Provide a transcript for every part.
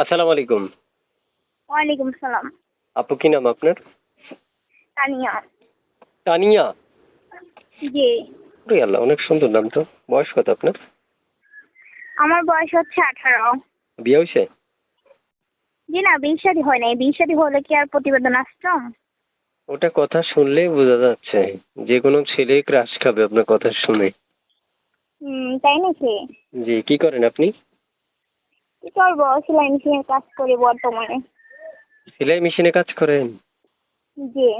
আসসালামু আলাইকুম। ওয়ালাইকুম সালাম। আপু কি নাম আপনার? তানিয়া। তানিয়া? জি। ওরে আল্লাহ, অনেক সুন্দর নাম তো। বয়স কত আপনার? আমার বয়স হচ্ছে 18। বিয়ে হইছে? জি না, বিয়ে শাদী হয় নাই। বিয়ে শাদী হলে কি আর প্রতিবেদন আসতো? ওটা কথা শুনলেই বোঝা যাচ্ছে। যেকোনো ছেলেই ক্রাশ খাবে আপনার কথা শুনে। তাই নাকি? জি, কি করেন আপনি? কি করবো, সেলাই মেশিনের কাজ করি বর্তমানে। সেলাই মেশিনে কাজ করেন? জি।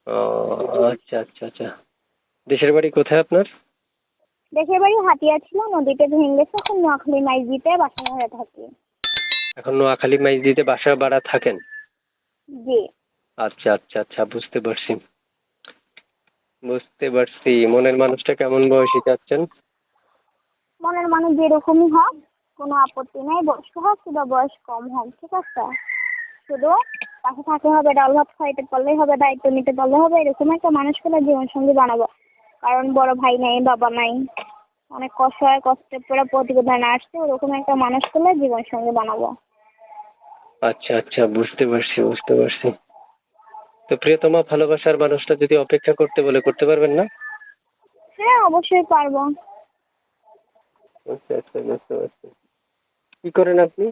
ও আচ্ছা আচ্ছা আচ্ছা। দেশের বাড়ি কোথায় আপনার? দেশের বাড়ি হাতিয়া ছিল, নদীতে ভেঙে গেছে, এখন নোয়াখালী মাইজদিতে বাসা ভাড়া থাকি। এখন নোয়াখালী মাইজদিতে বাসা ভাড়া থাকেন? জি। আচ্ছা আচ্ছা আচ্ছা, বুঝতে পারছি। বুঝতে পারছি। মনের মানুষটা কেমন বয়সী চাচ্ছেন? মনের মানুষ যেরকমই হোক, কোনো আপত্তি নাই। বয়স্ক হোক কিংবা বয়স কম হোক, ঠিক আছে? শুধু পাশে থাকতে হবে, ডাল ভাত খাইতে পারলেই হবে, দায়িত্ব নিতে পারলে হবে। এরকম একটা মানুষ পেলে জীবন সঙ্গী বানাবো। কারণ বড় ভাই নাই, বাবা নাই, অনেক কষ্ট হয়, কষ্টের পরে প্রতিবেদন আসছে। ওরকম একটা মানুষ পেলে জীবন সঙ্গী বানাবো। আচ্ছা আচ্ছা, বুঝতে পারছি বুঝতে পারছি। তো প্রিয়তমা, ভালোবাসার মানুষটা যদি অপেক্ষা করতে বলে করতে পারবেন না? হ্যাঁ, অবশ্যই পারবো। আচ্ছা আচ্ছা, বুঝতে পারছি। কি করেন আপনি?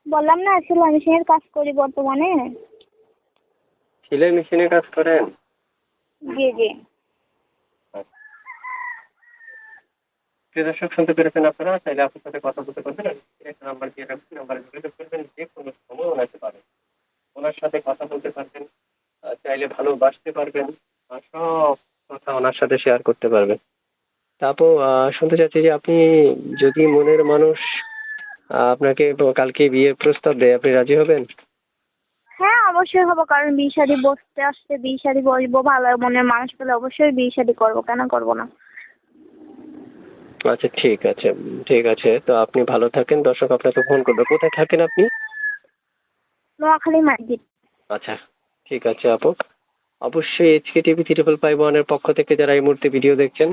বললাম না, সেলাই মেশিনের কাজ করি বর্তমানে। সেলাই মেশিনে কাজ করেন? জি জি। প্রিয় দর্শক, শুনতে পেরেছেন আপনারা? চাইলে আপনার সাথে কথা বলতে পারবেন। একটা নাম্বার দিয়ে রাখছি, নাম্বারে যোগাযোগ করবেন। যে কোনো সময় ওনাকে পাবেন, ওনার সাথে কথা বলতে পারবেন, চাইলে ভালোবাসতে পারবেন, সব কথা ওনার সাথে শেয়ার করতে পারবেন। তারপর শুনতে চাচ্ছি যে আপনি যদি মনের মানুষ আপনাকে কালকে বিয়ের প্রস্তাব দেয়, আপনি রাজি হবেন? হ্যাঁ, অবশ্যই হবো। কারণ বিয়ে শাদী বসতে আসছে, বিয়ে শাদী বসবো। ভালো মনের মানুষ পেলে অবশ্যই বিয়ে শাদী করবো, কেন করবো না? আচ্ছা, ঠিক আছে ঠিক আছে। তো আপনি ভালো থাকেন। দর্শক আপনাকে ফোন করবে। কোথায় থাকেন আপনি? নোয়াখালী মার্কেট। আচ্ছা, ঠিক আছে আপু। অবশ্যই এইচকে টিভি 555 এর পক্ষ থেকে যারা এই মুহূর্তে ভিডিও দেখছেন,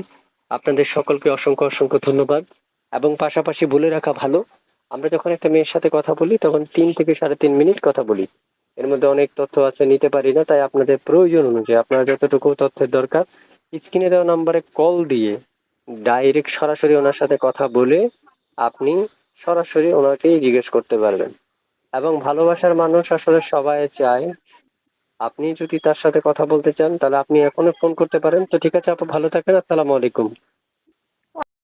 আপনাদের সকলকে অসংখ্য অসংখ্য ধন্যবাদ। এবং পাশাপাশি বলে রাখা ভালো, আমরা যখন একটা মেয়ের সাথে কথা বলি তখন 3 থেকে 3.5 মিনিট কথা বলি। এর মধ্যে অনেক তথ্য আছে, নিতে পারি না। তাই আপনাদের প্রয়োজন অনুযায়ী আপনার যতটুকু তথ্যের দরকার, স্ক্রিনে দেওয়া নাম্বারে কল দিয়ে ডাইরেক্ট সরাসরি ওনার সাথে কথা বলে আপনি সরাসরি ওনাকেই জিজ্ঞেস করতে পারবেন। এবং ভালোবাসার মানুষ আসলে সবাই চায়। আপনি যদি তার সাথে কথা বলতে চান তাহলে আপনি এখনো ফোন করতে পারেন। তো ঠিক আছে আপু, ভালো থাকেন। আসসালামু আলাইকুম।